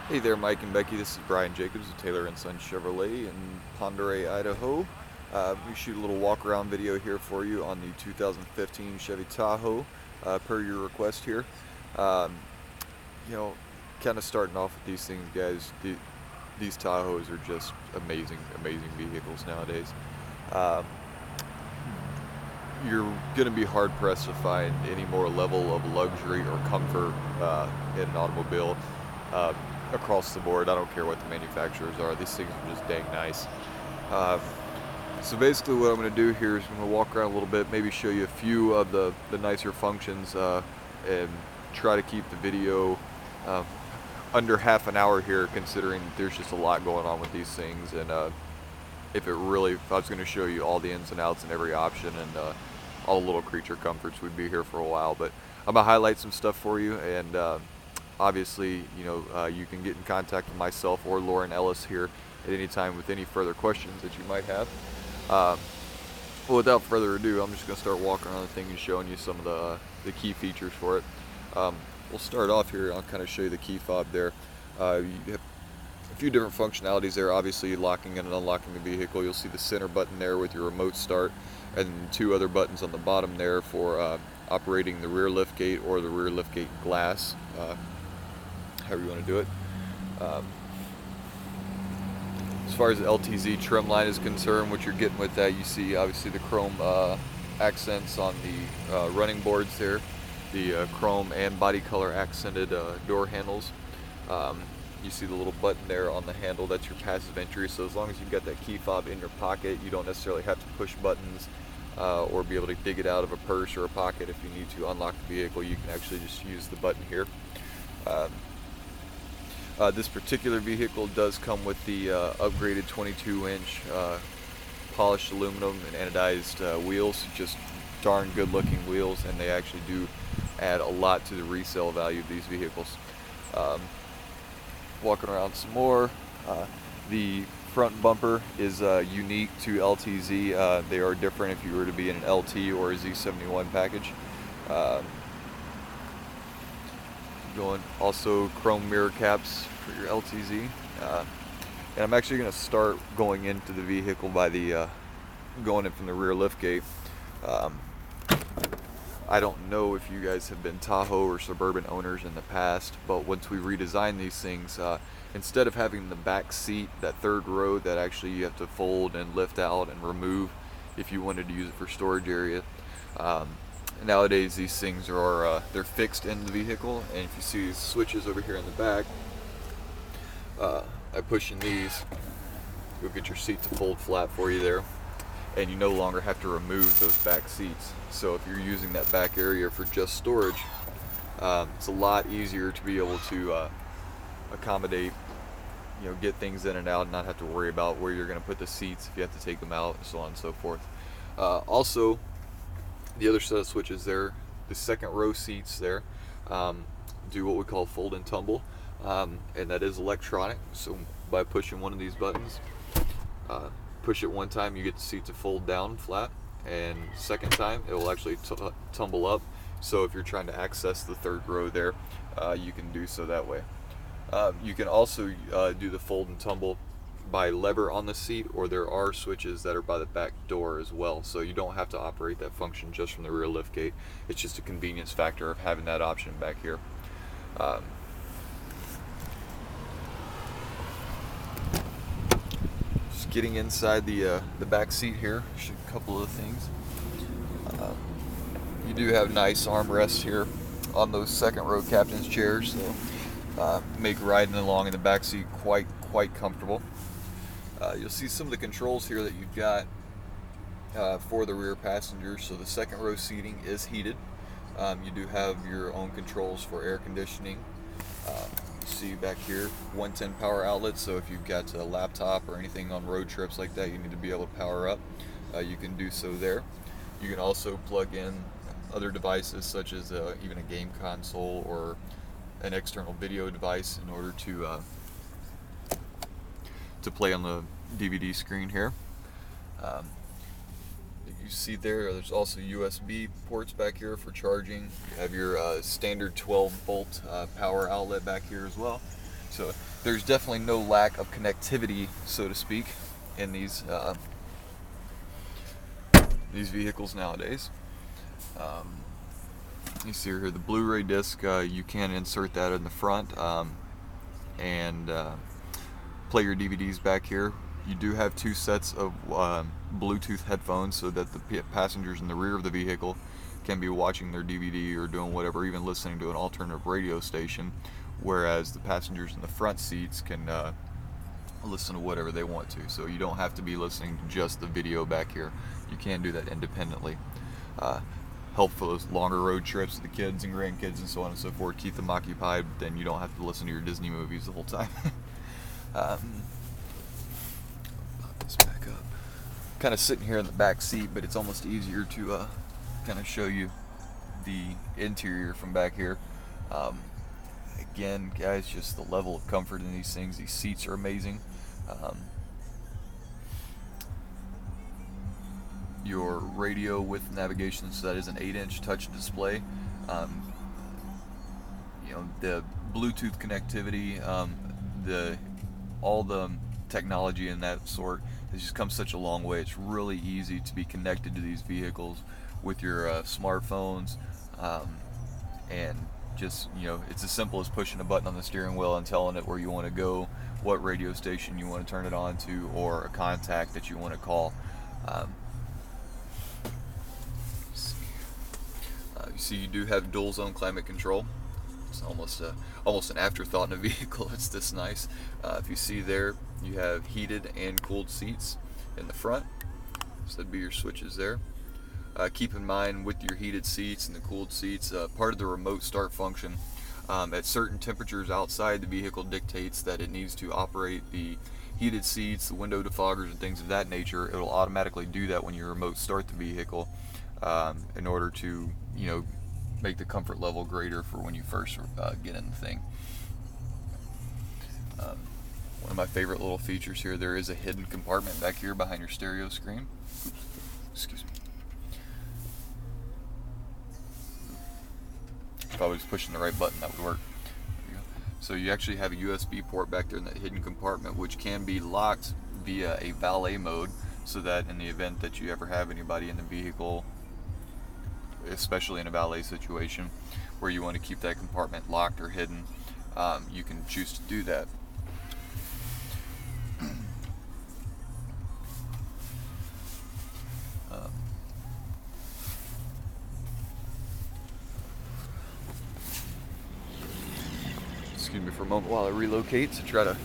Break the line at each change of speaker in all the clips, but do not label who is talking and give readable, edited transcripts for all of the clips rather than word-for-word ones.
Hey there, Mike and Becky. This is Brian Jacobs of Taylor and Son Chevrolet in Ponderay, Idaho. We shoot a little walk-around video here for you on the 2015 Chevy Tahoe, per your request here. Um, you know, kind of starting off with these things, guys. These Tahoes are just amazing, amazing vehicles nowadays. Um, you're going to be hard pressed to find any more level of luxury or comfort in an automobile uh, across the board. I don't care what the manufacturers are. These things are just dang nice. Um, so basically, what I'm going to do here is I'm going to walk around a little bit, maybe show you a few of the nicer functions, and try to keep the video uh, under half an hour here, considering there's just a lot going on with these things. And if I was going to show you all the ins and outs and every option and all the little creature comforts, we'd be here for a while. But I'm gonna highlight some stuff for you, and obviously, you can get in contact with myself or Lauren Ellis here at any time with any further questions that you might have. Um, well, without further ado, I'm just gonna start walking around the thing and showing you some of the key features for it. We'll start off here. I'll kind of show you the key fob there. You have a few different functionalities there. Obviously, locking and unlocking the vehicle. You'll see the center button there with your remote start, and two other buttons on the bottom there for operating the rear lift gate or the rear lift gate glass, however you want to do it. Um, as far as the LTZ trim line is concerned, what you're getting with that, you see obviously the chrome accents on the running boards there, the chrome and body color accented door handles. You see the little button there on the handle, that's your passive entry. So as long as you've got that key fob in your pocket, you don't necessarily have to push buttons or be able to dig it out of a purse or a pocket. If you need to unlock the vehicle, you can actually just use the button here. Um, this particular vehicle does come with the upgraded 22-inch polished aluminum and anodized wheels. Just darn good looking wheels, and they actually do add a lot to the resale value of these vehicles. Walking around some more, the front bumper is unique to LTZ. They are different if you were to be in an LT or a Z71 package. Um, Going also chrome mirror caps for your LTZ. And I'm actually going to start going into the vehicle by the going in from the rear lift gate. Um, I don't know if you guys have been Tahoe or Suburban owners in the past, but once we redesigned these things, instead of having the back seat, that third row that actually you have to fold and lift out and remove if you wanted to use it for storage area, nowadays these things are they're fixed in the vehicle, and if you see these switches over here in the back, by pushing these, you'll get your seat to fold flat for you there, and you no longer have to remove those back seats. So if you're using that back area for just storage, it's a lot easier to be able to accommodate, get things in and out and not have to worry about where you're going to put the seats if you have to take them out, and so on and so forth. Also, the other set of switches there, the second row seats there, do what we call fold and tumble, and that is electronic. So by pushing one of these buttons, push it one time, you get the seat to fold down flat, and second time it will actually tumble up. So if you're trying to access the third row there, you can do so that way. You can also do the fold and tumble by lever on the seat, or there are switches that are by the back door as well, so you don't have to operate that function just from the rear lift gate. It's just a convenience factor of having that option back here. Just getting inside the back seat here, show a couple of things. You do have nice armrests here on those second row captain's chairs, so make riding along in the back seat quite comfortable. You'll see some of the controls here that you've got for the rear passenger. So the second row seating is heated. You do have your own controls for air conditioning. You see back here 110 power outlet, so if you've got a laptop or anything on road trips like that you need to be able to power up, you can do so there. You can also plug in other devices such as even a game console or an external video device in order to play on the DVD screen here. You see there's also USB ports back here for charging. You have your standard 12 volt power outlet back here as well. So there's definitely no lack of connectivity, so to speak, in these vehicles nowadays. You see here the Blu-ray disc. You can insert that in the front and play your DVDs back here. You do have 2 sets of Bluetooth headphones so that the passengers in the rear of the vehicle can be watching their DVD or doing whatever, even listening to an alternative radio station, whereas the passengers in the front seats can listen to whatever they want to. So you don't have to be listening to just the video back here. You can do that independently. Helpful those longer road trips with the kids and grandkids and so on and so forth. Keep them occupied, but then you don't have to listen to your Disney movies the whole time. Pop this back up. Kind of sitting here in the back seat, but it's almost easier to kind of show you the interior from back here. Again, guys, just the level of comfort in these things. These seats are amazing. Your radio with navigation, so that is an 8-inch touch display. The Bluetooth connectivity, all the technology in that sort has just come such a long way. It's really easy to be connected to these vehicles with your smartphones, and just, it's as simple as pushing a button on the steering wheel and telling it where you want to go, what radio station you want to turn it on to, or a contact that you want to call. You see, you do have dual zone climate control. It's almost an afterthought in a vehicle. It's this nice. If you see there, you have heated and cooled seats in the front. So that'd be your switches there. Keep in mind with your heated seats and the cooled seats, part of the remote start function at certain temperatures outside the vehicle dictates that it needs to operate the heated seats, the window defoggers, and things of that nature. It'll automatically do that when you remote start the vehicle in order to make the comfort level greater for when you first get in the thing. One of my favorite little features here, there is a hidden compartment back here behind your stereo screen. Oops, excuse me. If I was pushing the right button, that would work. There we go. So you actually have a USB port back there in that hidden compartment, which can be locked via a valet mode, so that in the event that you ever have anybody in the vehicle, especially in a valet situation where you want to keep that compartment locked or hidden, you can choose to do that. Excuse me for a moment while I relocate to try to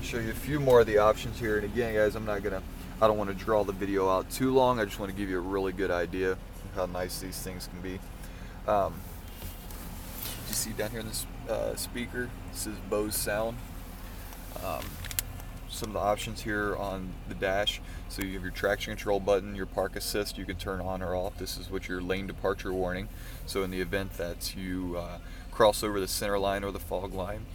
show you a few more of the options here. And again, guys, I don't want to draw the video out too long. I just want to give you a really good idea of how nice these things can be. You see down here in this speaker, this is Bose sound. Some of the options here on the dash. So you have your traction control button, your park assist, you can turn on or off. This is what your lane departure warning. So in the event that you cross over the center line or the fog line,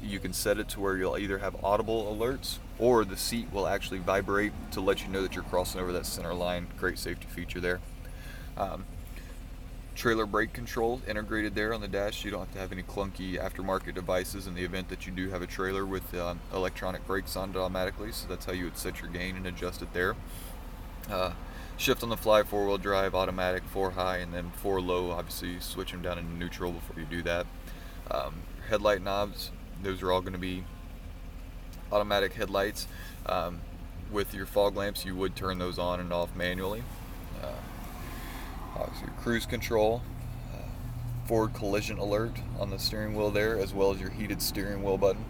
you can set it to where you'll either have audible alerts or the seat will actually vibrate to let you know that you're crossing over that center line. Great safety feature there. Trailer brake control integrated there on the dash. You don't have to have any clunky aftermarket devices in the event that you do have a trailer with electronic brakes on it automatically. So that's how you would set your gain and adjust it there. Shift on the fly, 4-wheel drive, automatic, 4 high, and then 4 low. Obviously, you switch them down into neutral before you do that. Headlight knobs, those are all going to be automatic headlights. With your fog lamps, you would turn those on and off manually. Obviously, your cruise control, forward collision alert on the steering wheel there, as well as your heated steering wheel button.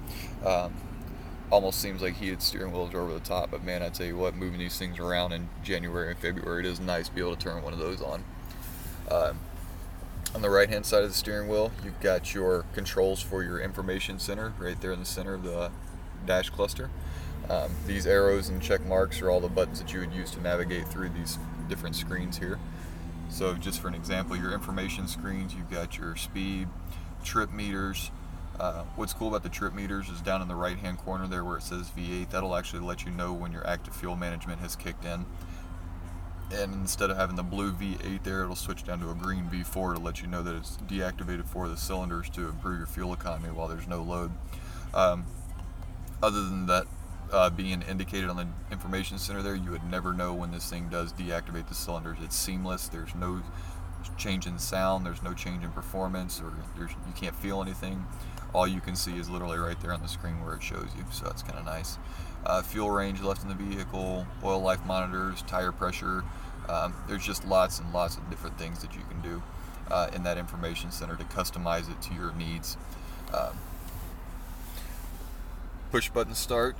Almost seems like heated steering wheels are over the top, but man, I tell you what, moving these things around in January and February, it is nice to be able to turn one of those on. On the right hand side of the steering wheel, you've got your controls for your information center right there in the center of the dash cluster. These arrows and check marks are all the buttons that you would use to navigate through these different screens here. So just for an example, your information screens, you've got your speed, trip meters. What's cool about the trip meters is down in the right hand corner there where it says V8, that'll actually let you know when your active fuel management has kicked in. and instead of having the blue V8 there, it'll switch down to a green V4 to let you know that it's deactivated for the cylinders to improve your fuel economy while there's no load. Other than that being indicated on the information center there, you would never know when this thing does deactivate the cylinders. It's seamless. There's no change in sound, there's no change in performance, or you can't feel anything. All you can see is literally right there on the screen where it shows you, so that's kind of nice. Fuel range left in the vehicle, oil life monitors, tire pressure. There's just lots and lots of different things that you can do in that information center to customize it to your needs. Push button start.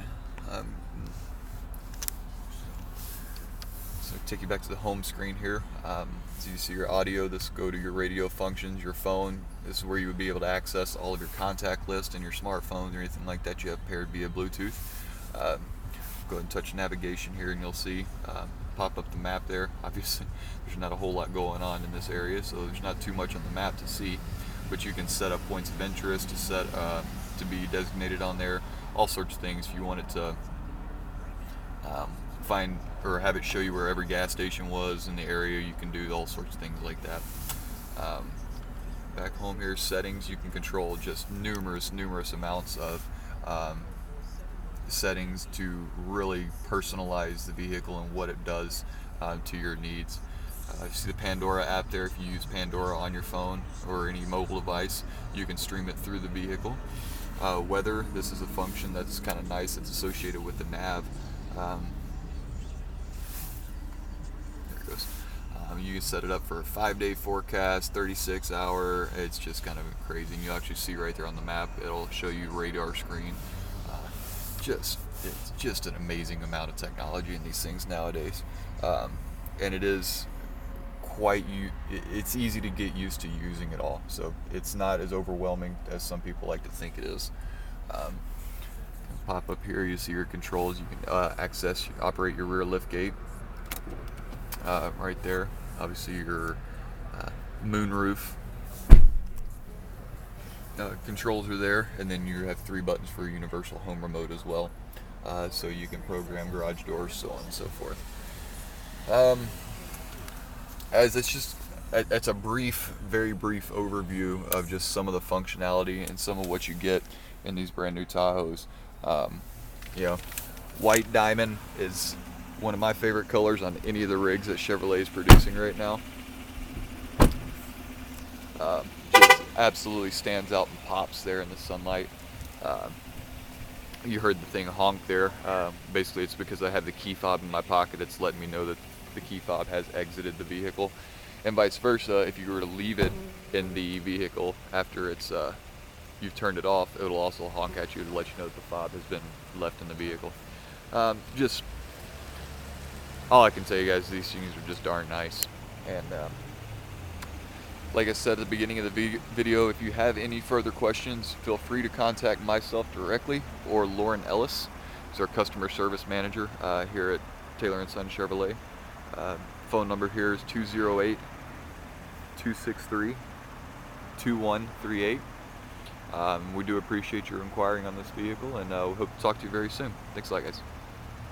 So take you back to the home screen here. So you see your audio. This go to your radio functions, your phone. This is where you would be able to access all of your contact list and your smartphones or anything like that you have paired via Bluetooth. Go ahead and touch navigation here, and you'll see pop up the map there. Obviously, there's not a whole lot going on in this area, so there's not too much on the map to see. But you can set up points of interest to be designated on there. All sorts of things. If you want it to find or have it show you where every gas station was in the area, you can do all sorts of things like that. Back home here, settings, you can control just numerous amounts of settings to really personalize the vehicle and what it does to your needs. You see the Pandora app there. If you use Pandora on your phone or any mobile device, you can stream it through the vehicle. Weather, this is a function that's kind of nice. It's associated with the nav. There it goes. You can set it up for a 5-day forecast, 36-hour. It's just kind of crazy. And you actually see right there on the map, it'll show you radar screen. It's just an amazing amount of technology in these things nowadays. And it is it's easy to get used to using it all, so it's not as overwhelming as some people like to think it is. Pop up here, you see your controls. You can operate your rear lift gate right there. Obviously your moonroof controls are there, and then you have 3 buttons for universal home remote as well, so you can program garage doors, so on and so forth. As it's a very brief overview of just some of the functionality and some of what you get in these brand new Tahoes. White diamond is one of my favorite colors on any of the rigs that Chevrolet is producing right now. Just absolutely stands out and pops there in the sunlight. You heard the thing honk there. Basically, it's because I have the key fob in my pocket. It's letting me know that the key fob has exited the vehicle, and vice versa. If you were to leave it in the vehicle after you've turned it off, it'll also honk at you to let you know that the fob has been left in the vehicle. Just all I can tell you guys, these things are just darn nice. And like I said at the beginning of the video, if you have any further questions, feel free to contact myself directly or Lauren Ellis, who's our customer service manager here at Taylor & Son Chevrolet. Phone number here is 208-263-2138. We do appreciate your inquiring on this vehicle, and we hope to talk to you very soon. Thanks a lot, guys.